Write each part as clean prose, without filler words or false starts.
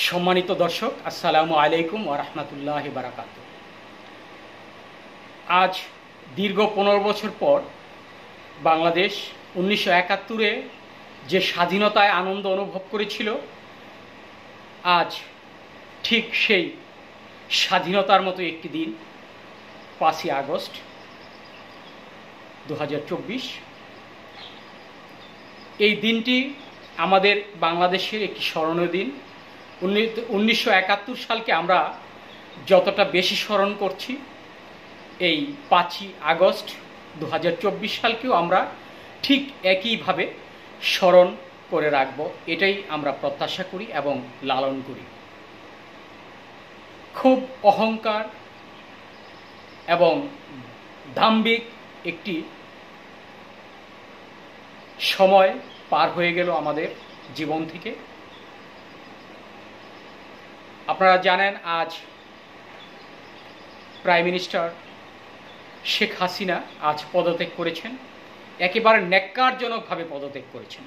সম্মানিত দর্শক, আসসালামু আলাইকুম ওয়া রাহমাতুল্লাহি ওয়া বারাকাতুহু। আজ দীর্ঘ 15 বছর পর বাংলাদেশ 1971-এ যে স্বাধীনতায় আনন্দ অনুভব করেছিল, আজ ঠিক সেই স্বাধীনতার মতো একটি দিন 5ই আগস্ট 2024। এই দিনটি আমাদের বাংলাদেশের একটি স্মরণীয় দিন। 1971 সালকে আমরা যতটা বেশি স্মরণ করছি, এই 5ই আগস্ট 2024 সালকেও আমরা ঠিক একইভাবে স্মরণ করে রাখব, এটাই আমরা প্রত্যাশা করি এবং লালন করি। খুব অহংকার এবং দাম্ভিক একটি সময় পার হয়ে গেল আমাদের জীবন থেকে। আপনারা জানেন, আজ প্রাইম মিনিস্টার শেখ হাসিনা আজ পদত্যাগ করেছেন, একেবারে ন্যাক্কারজনকভাবে পদত্যাগ করেছেন।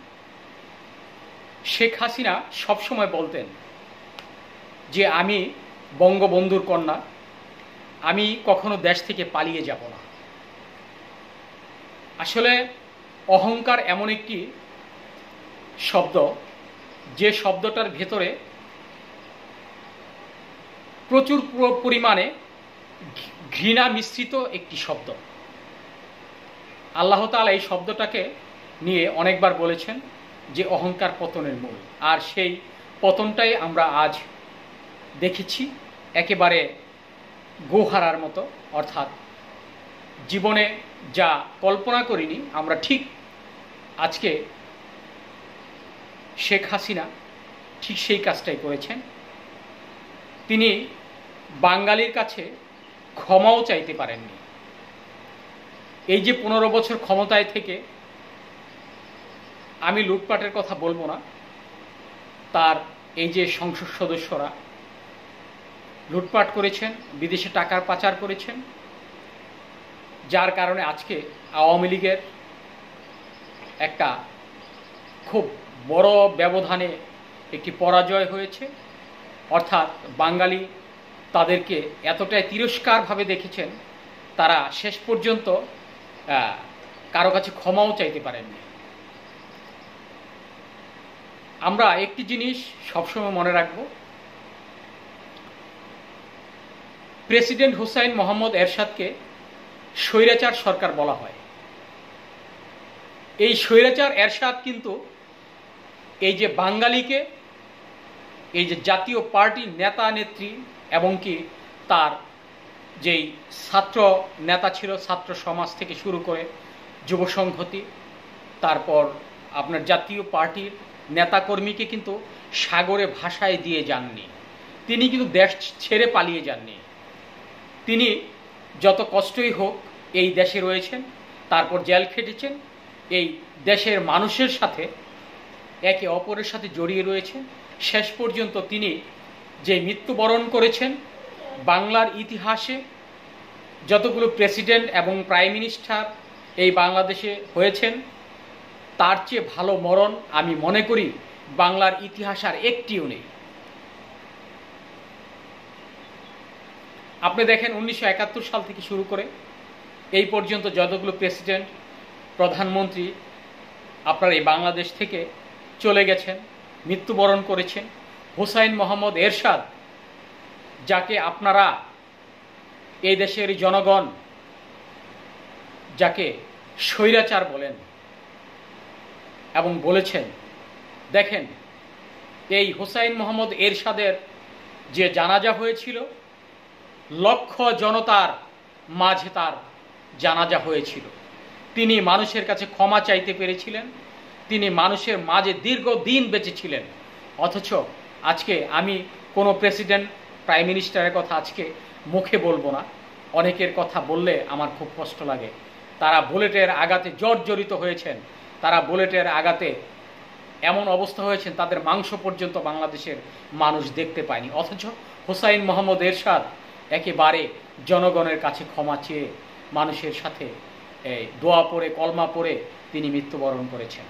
শেখ হাসিনা সবসময় বলতেন যে আমি বঙ্গবন্ধুর কন্যা, আমি কখনো দেশ থেকে পালিয়ে যাব না। আসলে অহংকার এমন একটি শব্দ, যে শব্দটার ভেতরে প্রচুর পরিমাণে ঘৃণা মিশ্রিত একটি শব্দ। আল্লাহ তাআলা এই শব্দটাকে নিয়ে অনেকবার বলেছেন যে অহংকার পতনের মূল, আর সেই পতনটাই আমরা আজ দেখেছি, একেবারে গোহারার মতো। অর্থাৎ জীবনে যা কল্পনা করিনি আমরা, ঠিক আজকে শেখ হাসিনা ঠিক সেই কাজটাই করেছেন। তিনি বাঙালির কাছে ক্ষমাও চাইতে পারেননি। এই যে 15 বছর ক্ষমতায় থেকে, আমি লুটপাটের কথা বলবো না, তার এই যে সংসদ সদস্যরা লুটপাট করেছেন, বিদেশে টাকার পাচার করেছেন, যার কারণে আজকে আওয়ামী লীগের একটা খুব বড় ব্যবধানে একটি পরাজয় হয়েছে। অর্থাৎ বাঙালি তাদেরকে এতটাই তিরস্কারভাবে দেখেছেন, তারা শেষ পর্যন্ত কারো কাছে ক্ষমাও চাইতে পারেননি। আমরা একটি জিনিস সবসময় মনে রাখব, প্রেসিডেন্ট হুসাইন মোহাম্মদ এরশাদকে স্বৈরাচার সরকার বলা হয়। এই স্বৈরাচার এরশাদ কিন্তু এই যে বাঙালিকে, এই যে জাতীয় পার্টির নেতা নেত্রী এবং কি তার যেই ছাত্র নেতা ছিল, ছাত্র সমাজ থেকে শুরু করে যুব সংহতি, তারপর আপনার জাতীয় পার্টির নেতাকর্মীকে কিন্তু সাগরে ভাসায় দিয়ে যাননি। তিনি কিন্তু দেশ ছেড়ে পালিয়ে যাননি। তিনি যত কষ্টই হোক এই দেশে রয়েছেন, তারপর জেল খেটেছেন, এই দেশের মানুষের সাথে একে অপরের সাথে জড়িয়ে রয়েছেন। শেষ পর্যন্ত তিনি যে মৃত্যুবরণ করেছেন, বাংলার ইতিহাসে যতগুলো প্রেসিডেন্ট এবং প্রাইম মিনিস্টার এই বাংলাদেশে হয়েছেন, তার চেয়ে ভালো মরণ আমি মনে করি বাংলার ইতিহাস আর একটিও নেই। আপনি দেখেন 1971 সাল থেকে শুরু করে এই পর্যন্ত যতগুলো প্রেসিডেন্ট, প্রধানমন্ত্রী আপনার এই বাংলাদেশ থেকে চলে গেছেন, মৃত্যুবরণ করেছেন। হুসাইন মোহাম্মদ এরশাদ, যাকে আপনারা এই দেশের জনগণ যাকে স্বৈরাচার বলেন এবং বলেছেন, দেখেন এই হুসাইন মোহাম্মদ এরশাদের যে জানাজা হয়েছিল, লক্ষ জনতার মাঝে তার জানাজা হয়েছিল। তিনি মানুষের কাছে ক্ষমা চাইতে পেরেছিলেন, তিনি মানুষের মাঝে দীর্ঘদিন বেঁচে ছিলেন। অথচ আজকে আমি কোনো প্রেসিডেন্ট, প্রাইম মিনিস্টারের কথা আজকে মুখে বলবো না, অনেকের কথা বললে আমার খুব কষ্ট লাগে। তারা বুলেটের আঘাতে জর্জরিত হয়েছেন, তারা বুলেটের আঘাতে এমন অবস্থা হয়েছেন তাদের মাংস পর্যন্ত বাংলাদেশের মানুষ দেখতে পায়নি। অথচ হুসাইন মোহাম্মদ এরশাদ একেবারে জনগণের কাছে ক্ষমা চেয়ে মানুষের সাথে দোয়া পড়ে, কলমা পড়ে তিনি মৃত্যুবরণ করেছেন।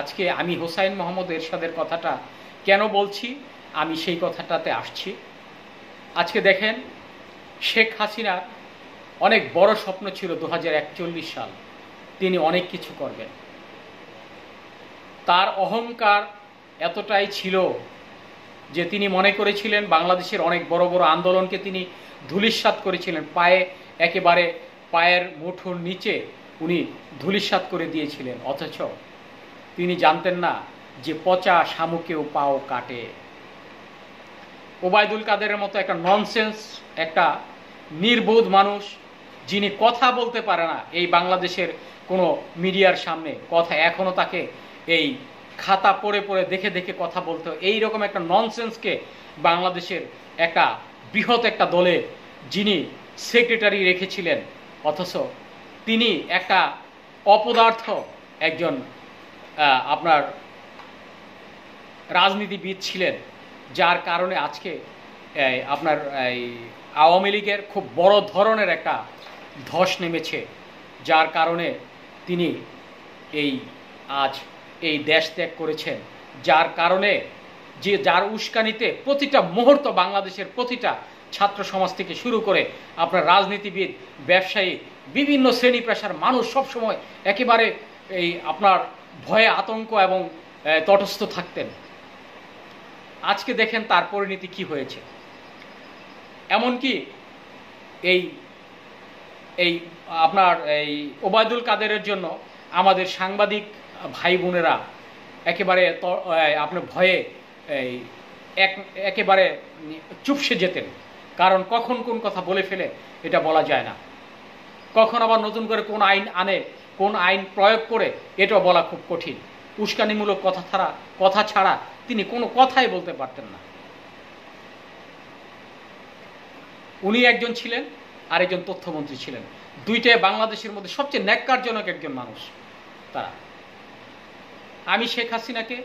আজকে আমি হুসাইন মোহাম্মদ এরশাদের কথাটা কেন বলছি, আমি সেই কথাটাতে আসছি। আজকে দেখেন, শেখ হাসিনার অনেক বড় স্বপ্ন ছিল 2041 সাল, তিনি অনেক কিছু করবেন। তার অহংকার এতটাই ছিল যে তিনি মনে করেছিলেন বাংলাদেশের অনেক বড় বড় আন্দোলনকে তিনি ধূলিসাৎ করেছিলেন, একেবারে পায়ের মুঠোর নিচে উনি ধূলিসাৎ করে দিয়েছিলেন। অথচ তিনি জানতেন না যে পচা শামুকেও পাও কাটে। ওবায়দুল কাদেরের মতো একটা ননসেন্স, একটা নির্বোধ মানুষ, যিনি কথা বলতে পারে না এই বাংলাদেশের কোনো মিডিয়ার সামনে, কথা এখনো তাকে এই খাতা পড়ে পড়ে দেখে দেখে কথা বলতে হয়, এইরকম একটা ননসেন্সকে বাংলাদেশের একটা বৃহৎ একটা দলে যিনি সেক্রেটারি রেখেছিলেন, অথচ তিনি একটা অপদার্থ একজন আপনার রাজনীতিবিদ ছিলেন, যার কারণে আজকে আপনার এই আওয়ামী লীগের খুব বড় ধরনের একটা ধস নেমেছে, যার কারণে তিনি আজ এই দেশ ত্যাগ করেছেন, যার কারণে যার উস্কানিতে প্রতিটা মুহূর্ত বাংলাদেশের প্রতিটা ছাত্র সমাজ থেকে শুরু করে আপনার রাজনীতিবিদ, ব্যবসায়ী, বিভিন্ন শ্রেণী পেশার মানুষ সবসময় একেবারে আপনার ভয়ে আতঙ্ক এবং তটস্থ থাকতেন। আজকে দেখেন তার পরিণতি কি হয়েছে। এমনকি আপনার ওবায়দুল কাদেরের জন্য আমাদের সাংবাদিক ভাই বোনেরা একেবারে আপনার ভয়ে একেবারে চুপসে যেতেন, কারণ কখন কোন কথা বলে ফেলে এটা বলা যায় না, কখন আবার নতুন করে কোন আইন আনে, কোন আইন প্রয়োগ করে এটাও বলা খুব কঠিন। উস্কানিমূলক কথা ছাড়া তিনি কোনো কথাই বলতে পারতেন না। উনি একজন ছিলেন, আর একজন তথ্যমন্ত্রী ছিলেন, দুইটাই বাংলাদেশের মধ্যে সবচেয়ে ন্যাক্কারজনক একজন মানুষ তারা। আমি শেখ হাসিনাকে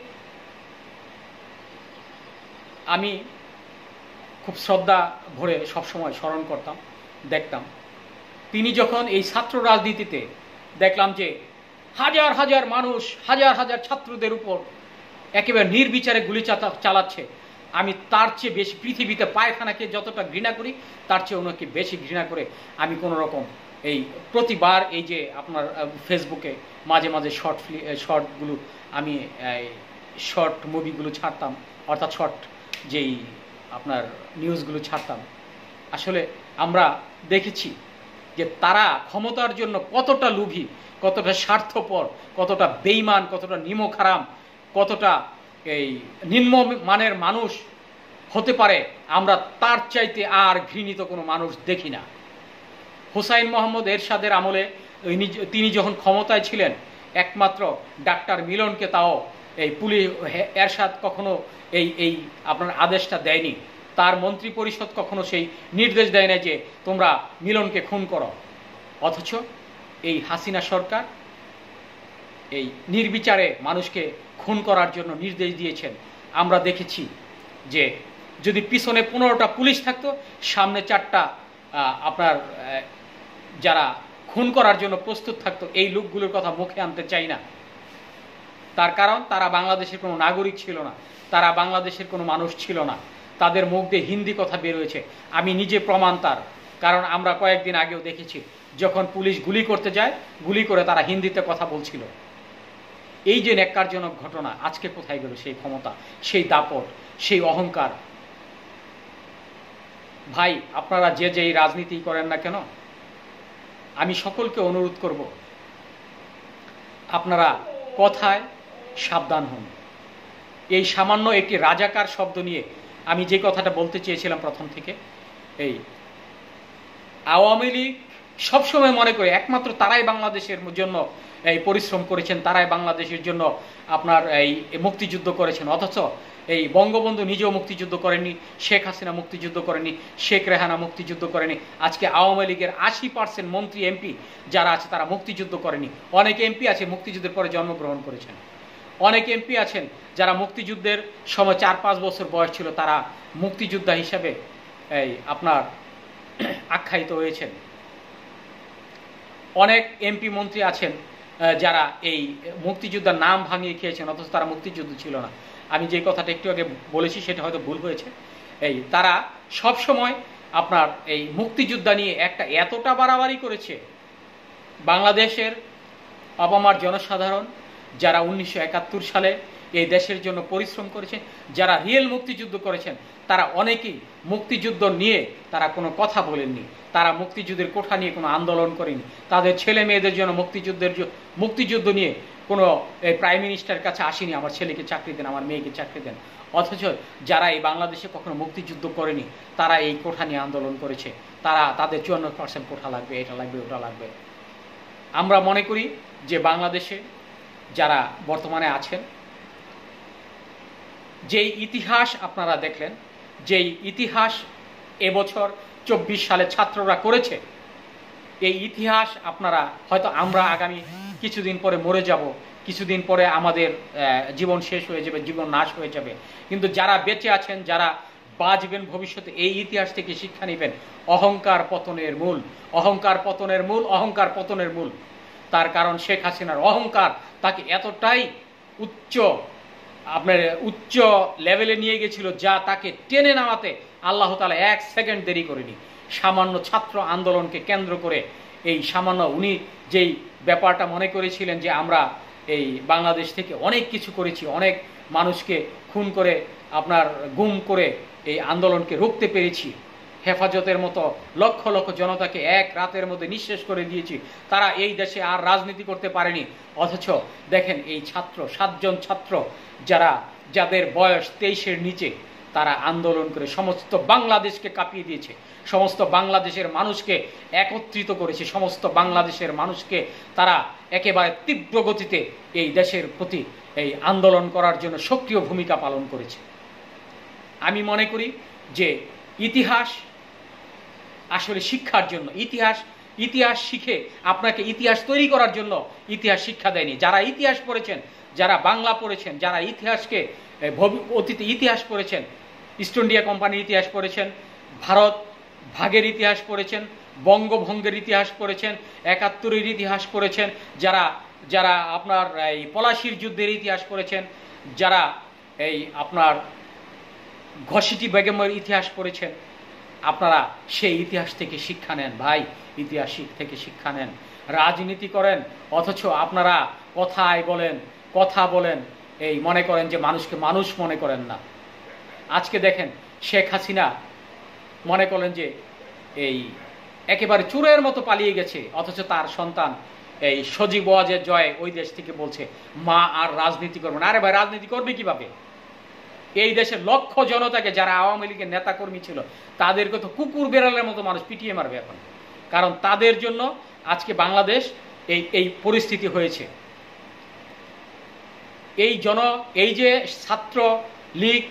আমি খুব শ্রদ্ধা ভরে সবসময় স্মরণ করতাম, দেখতাম। তিনি যখন এই ছাত্র রাজনীতিতে দেখলাম যে হাজার হাজার মানুষ, হাজার হাজার ছাত্রদের উপর একেবারে নির্বিচারে গুলি চালাচ্ছে, আমি তার চেয়ে বেশি পৃথিবীতে পায়খানাকে যতটা ঘৃণা করি তার চেয়ে ওনাকে বেশি ঘৃণা করে আমি কোনো রকম প্রতিবার যে আপনার ফেসবুকে মাঝে মাঝে শর্টগুলো আমি শর্ট মুভিগুলো ছাড়তাম, অর্থাৎ শর্ট যেই আপনার নিউজগুলো ছাড়তাম। আসলে আমরা দেখেছি যে তারা ক্ষমতার জন্য কতটা লোভী, কতটা স্বার্থপর, কতটা বেইমান, কতটা নিমকহারাম, কতটা নিম্ন মানের মানুষ হতে পারে, আমরা তার চাইতে আর ঘৃণিত কোনো মানুষ দেখি না। হুসাইন মোহাম্মদ এরশাদের আমলে তিনি যখন ক্ষমতায় ছিলেন, একমাত্র ডাক্তার মিলনকে, তাও পুলিশ এরশাদ কখনো আপনার আদেশটা দেয়নি, তার মন্ত্রী পরিষদ কখনো সেই নির্দেশ দেয় না যে তোমরা মিলনকে খুন করো। অথচ এই হাসিনা সরকার নির্বিচারে মানুষকে খুন করার জন্য নির্দেশ দিয়েছেন। আমরা দেখেছি যে যদি পিছনে 15টা পুলিশ থাকতো, সামনে 4টা আপনার যারা খুন করার জন্য প্রস্তুত থাকতো, এই লোকগুলোর কথা মুখে আনতে চাই না। তার কারণ তারা বাংলাদেশের কোনো নাগরিক ছিল না, তারা বাংলাদেশের কোনো মানুষ ছিল না, তাদের মুখ দিয়ে হিন্দি কথা বের হয়েছে। আমি নিজে প্রমাণ তার, কারণ আমরা কয়েকদিন আগেও দেখেছি যখন পুলিশ গুলি করতে যায়, গুলি করে তারা হিন্দিতে কথা বলছিল। এই যে ন্যাক্কারজনক ঘটনা, আজকে কোথায় গেল সেই ক্ষমতা, সেই দাপট, সেই অহংকার? ভাই, আপনারা যে যেই রাজনীতি করেন না কেন, আমি সকলকে অনুরোধ করব, আপনারা কথায় সাবধান হন। এই সামান্য একটি রাজাকার শব্দ নিয়ে আমি যে কথাটা বলতে চেয়েছিলাম প্রথম থেকে, আওয়ামী লীগ সবসময় মনে করে একমাত্র তারাই বাংলাদেশের জন্য পরিশ্রম করেছেন, তারাই বাংলাদেশের জন্য আপনার মুক্তিযুদ্ধ করেছেন। অথচ বঙ্গবন্ধু নিজেও মুক্তিযুদ্ধ করেননি, শেখ হাসিনা মুক্তিযুদ্ধ করেনি, শেখ রেহানা মুক্তিযুদ্ধ করেনি। আজকে আওয়ামী লীগের 80% মন্ত্রী এমপি যারা আছে তারা মুক্তিযুদ্ধ করেনি। অনেক এমপি আছে মুক্তিযুদ্ধের পরে জন্মগ্রহণ করেছেন, অনেক এমপি আছেন যারা মুক্তিযুদ্ধের সময় 4-5 বছর বয়স ছিল, তারা মুক্তিযোদ্ধা হিসাবে আপনার আখ্যায়িত হয়েছেন। অনেক এমপি মন্ত্রী আছেন যারা এই মুক্তিযোদ্ধার নাম ভাঙিয়ে খেয়েছেন, অথচ তারা মুক্তিযুদ্ধ ছিল না। আমি যে কথাটা একটু আগে বলেছি সেটা হয়তো ভুল হয়েছে। এই তারা সব সময় আপনার এই মুক্তিযোদ্ধা নিয়ে একটা এতটা বাড়াবাড়ি করেছে, বাংলাদেশের আপামার জনসাধারণ যারা 1971 সালে এই দেশের জন্য পরিশ্রম করেছেন, যারা রিয়েল মুক্তিযুদ্ধ করেছেন, তারা অনেকেই মুক্তিযুদ্ধ নিয়ে তারা কোনো কথা বলেননি, তারা মুক্তিযুদ্ধের কোঠা নিয়ে কোনো আন্দোলন করেনি, তাদের ছেলে মেয়েদের জন্য মুক্তিযুদ্ধ নিয়ে কোনো প্রাইম মিনিস্টারের কাছে আসেনি আমার ছেলেকে চাকরি দেন, আমার মেয়েকে চাকরি দেন। অথচ যারা এই বাংলাদেশে কখনো মুক্তিযুদ্ধ করেনি তারা এই কোঠা নিয়ে আন্দোলন করেছে, তারা তাদের 54% কোঠা লাগবে, এটা লাগবে, ওটা লাগবে। আমরা মনে করি যে বাংলাদেশে যারা বর্তমানে আছেন, যেই ইতিহাস আপনারা দেখলেন, যেই ইতিহাস এবছর 24 সালে ছাত্ররা করেছে, এই ইতিহাস আপনারা হয়তো আমরা আগামী কিছুদিন পরে মরে যাব, কিছুদিন পরে আমাদের জীবন শেষ হয়ে যাবে, জীবন নাশ হয়ে যাবে, কিন্তু যারা বেঁচে আছেন, যারা বাঁচবেন ভবিষ্যতে, এই ইতিহাস থেকে শিক্ষা নেবেন। অহংকার পতনের মূল, অহংকার পতনের মূল, অহংকার পতনের মূল। তার কারণ শেখ হাসিনার অহংকার তাকে এতটাই উচ্চ লেভেলে নিয়ে গেছিল, যা তাকে টেনে নামাতে আল্লাহ তাআলা 1 সেকেন্ড দেরি করেনি। সামান্য ছাত্র আন্দোলনকে কেন্দ্র করে এই সামান্য উনি যেই ব্যাপারটা মনে করেছিলেন যে আমরা এই বাংলাদেশ থেকে অনেক কিছু করেছি, অনেক মানুষকে খুন করে আপনার গুম করে এই আন্দোলনকে রুখতে পেরেছি, হেফাজতের মতো লক্ষ লক্ষ জনতাকে এক রাতের মধ্যে নিঃশেষ করে দিয়েছি, তারা এই দেশে আর রাজনীতি করতে পারেনি। অথচ দেখেন এই ছাত্র, 7 জন ছাত্র যাদের বয়স 23-এর নিচে, তারা আন্দোলন করে সমস্ত বাংলাদেশকে কাঁপিয়ে দিয়েছে, সমস্ত বাংলাদেশের মানুষকে একত্রিত করেছে, সমস্ত বাংলাদেশের মানুষকে তারা একেবারে তীব্র গতিতে এই দেশের প্রতি এই আন্দোলন করার জন্য সক্রিয় ভূমিকা পালন করেছে। আমি মনে করি যে ইতিহাস আসলে শিক্ষার জন্য, ইতিহাস শিখে আপনাকে ইতিহাস তৈরি করার জন্য ইতিহাস শিক্ষা দেয়নি। যারা ইতিহাস পড়েছেন, যারা বাংলা পড়েছেন, যারা ইতিহাসকে অতীতে ইতিহাস পড়েছেন, ইস্ট ইন্ডিয়া কোম্পানির ইতিহাস পড়েছেন, ভারত ভাগের ইতিহাস পড়েছেন, বঙ্গভঙ্গের ইতিহাস পড়েছেন, 71-এর ইতিহাস পড়েছেন, যারা আপনার এই পলাশির যুদ্ধের ইতিহাস পড়েছেন, যারা এই আপনার ঘসিটি বেগমের ইতিহাস পড়েছেন, আপনারা সেই ইতিহাস থেকে শিক্ষা নেন ভাই, ইতিহাস থেকে শিক্ষা নেন। রাজনীতি করেন অথচ আপনারা কথা বলেন এই মনে করেন যে মানুষকে মানুষ মনে করেন না। আজকে দেখেন শেখ হাসিনা মনে করেন যে এই একেবারে চোরের মতো পালিয়ে গেছে, অথচ তার সন্তান এই সজীব ওয়াজেদ জয় ওই দেশ থেকে বলছে মা আর রাজনীতি করবে না। আরে ভাই, রাজনীতি করবে কিভাবে? এই দেশের লক্ষ জনতাকে, যারা আওয়ামী লীগের নেতাকর্মী ছিল, তাদেরকে তো কুকুর বেড়ালের মতো মানুষ পিটিয়ে মারবে এখন, কারণ তাদের জন্য আজকে বাংলাদেশ এই পরিস্থিতি হয়েছে। এই যে ছাত্র লীগ,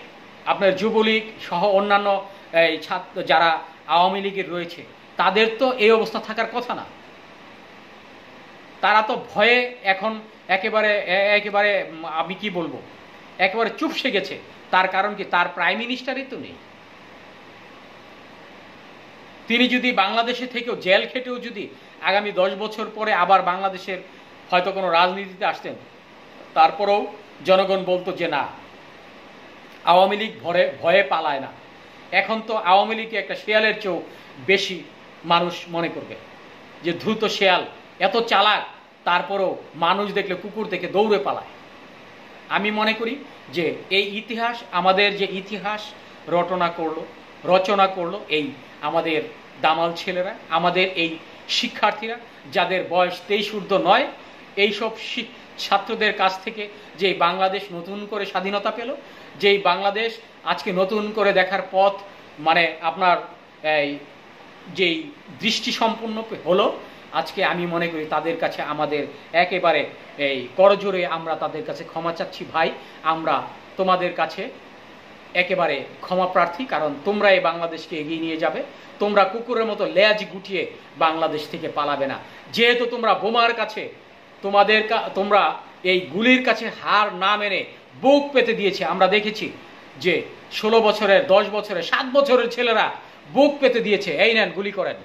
আপনার যুবলীগ সহ অন্যান্য এই ছাত্র যারা আওয়ামী লীগের রয়েছে, তাদের তো এই অবস্থা থাকার কথা না। তারা তো ভয়ে এখন একেবারে আমি কি বলবো, একেবারে চুপসে গেছে। তার কারণ কি? তার প্রাইম মিনিস্টারই তো নেই। তিনি যদি বাংলাদেশে থেকেও জেল খেটেও যদি আগামী 10 বছর পরে আবার বাংলাদেশের হয়তো কোনো রাজনীতিতে আসতেন, তারপরেও জনগণ বলতো যে না, আওয়ামী লীগ ভয়ে পালায় না। এখন তো আওয়ামী লীগকে একটা শেয়ালের চেয়েও বেশি মানুষ মনে করবে, যে দ্রুত শেয়াল, এত চালাক, তারপরেও মানুষ দেখলে কুকুর দেখে দৌড়ে পালায়। আমি মনে করি যে এই ইতিহাস, আমাদের যে ইতিহাস রচনা করলো এই আমাদের দামাল ছেলেরা, আমাদের এই শিক্ষার্থীরা যাদের বয়স 23 ঊর্ধ্ব নয়, এইসব ছাত্রদের কাছ থেকে যে বাংলাদেশ নতুন করে স্বাধীনতা পেল, যেই বাংলাদেশ আজকে নতুন করে দেখার পথ মানে আপনার যেই দৃষ্টি সম্পন্ন হলো, আজকে আমি মনে করি তাদের কাছে আমাদের একেবারে এই করজোরে আমরা তাদের কাছে ক্ষমা চাচ্ছি। ভাই, আমরা তোমাদের কাছে একেবারে ক্ষমা প্রার্থী, কারণ তোমরা এই বাংলাদেশকে এগিয়ে নিয়ে যাবে। তোমরা কুকুরের মতো লেজ গুটিয়ে বাংলাদেশ থেকে পালাবে না। যেহেতু তোমরা বোমার কাছে, তোমরা এই গুলির কাছে হার না মেনে বুক পেতে দিয়েছে। আমরা দেখেছি যে 16 বছরের, 10 বছরের, 7 বছরের ছেলেরা বুক পেতে দিয়েছে, এই নেন গুলি করেন।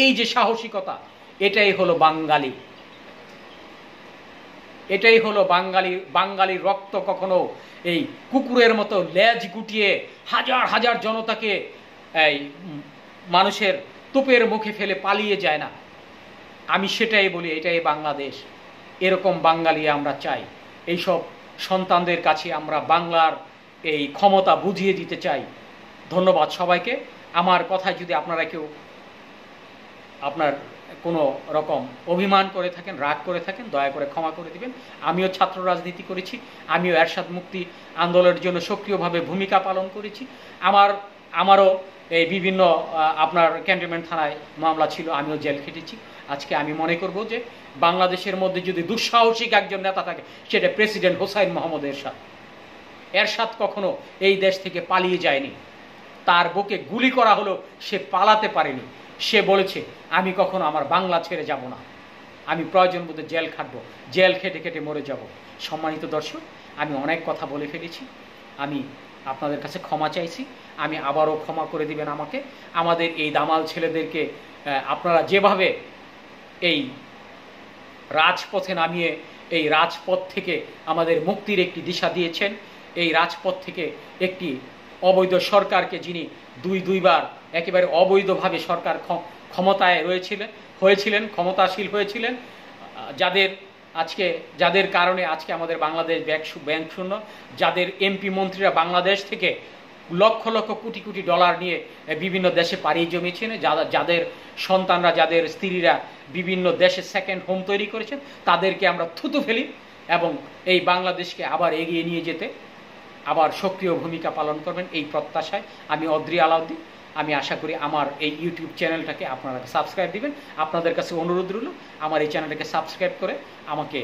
এই যে সাহসিকতা, এটাই হলো বাঙালি। এটাই হলো বাঙালির রক্ত কখনো এই কুকুরের মতো লেজ গুটিয়ে হাজার হাজার জনতাকে এই মানুষের তোপের মুখে ফেলে পালিয়ে যায় না। আমি সেটাই বলি, এটাই বাংলাদেশ। এরকম বাঙালি আমরা চাই। এইসব সন্তানদের কাছে আমরা বাংলার এই ক্ষমতা বুঝিয়ে দিতে চাই। ধন্যবাদ সবাইকে। আমার কথায় যদি আপনারা কেউ আপনার কোনো রকম অভিমান করে থাকেন, রাগ করে থাকেন, দয়া করে ক্ষমা করে দিবেন। আমিও ছাত্র রাজনীতি করেছি, আমিও এরশাদ মুক্তি আন্দোলনের জন্য সক্রিয়ভাবে ভূমিকা পালন করেছি। আমারও এই বিভিন্ন আপনার ক্যান্টনমেন্ট থানায় মামলা ছিল, আমিও জেল খেটেছি। আজকে আমি মনে করব যে বাংলাদেশের মধ্যে যদি দুঃসাহসিক একজন নেতা থাকে সেটা প্রেসিডেন্ট হোসাইন মোহাম্মদ এরশাদ। এরশাদ কখনো এই দেশ থেকে পালিয়ে যায়নি, তার বুকে গুলি করা হলো, সে পালাতে পারেনি। সে বলেছে আমি কখনো আমার বাংলা ছেড়ে যাব না, আমি প্রয়োজন বোধে জেল খাটবো, জেল খেটে খেটে মরে যাব। সম্মানিত দর্শক, আমি অনেক কথা বলে ফেলেছি, আমি আপনাদের কাছে ক্ষমা চাইছি। আমি আবারও ক্ষমা করে দিবেন আমাকে। আমাদের এই দামাল ছেলেদেরকে আপনারা যেভাবে এই রাজপথে নামিয়ে এই রাজপথ থেকে আমাদের মুক্তির একটি দিশা দিয়েছেন, এই রাজপথ থেকে একটি অবৈধ সরকারকে, যিনি দুইবার একেবারে অবৈধভাবে সরকার ক্ষমতায় হয়েছিলেন, ক্ষমতাশীল হয়েছিলেন, যাদের কারণে আজকে আমাদের বাংলাদেশ ব্যাংক শূন্য, যাদের এমপি মন্ত্রীরা বাংলাদেশ থেকে লক্ষ লক্ষ কোটি কোটি ডলার নিয়ে বিভিন্ন দেশে পাড়ি জমিয়েছেন, যাদের সন্তানরা, যাদের স্ত্রীরা বিভিন্ন দেশে সেকেন্ড হোম তৈরি করেছেন, তাদেরকে আমরা থুতু ফেলি এবং এই বাংলাদেশকে আবার এগিয়ে নিয়ে যেতে আবার সক্রিয় ভূমিকা পালন করবেন, এই প্রত্যাশায় আমি অদ্রি আলাউদ্দিন। আমি আশা করি আমার এই ইউটিউব চ্যানেলটাকে আপনারা সাবস্ক্রাইব দিবেন। আপনাদের কাছে অনুরোধ রইল আমার এই চ্যানেলটাকে সাবস্ক্রাইব করে আমাকে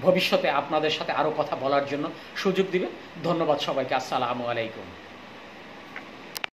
ভবিষ্যতে আপনাদের সাথে আরও কথা বলার জন্য সুযোগ দিবেন। ধন্যবাদ সবাইকে। আসসালামু আলাইকুম।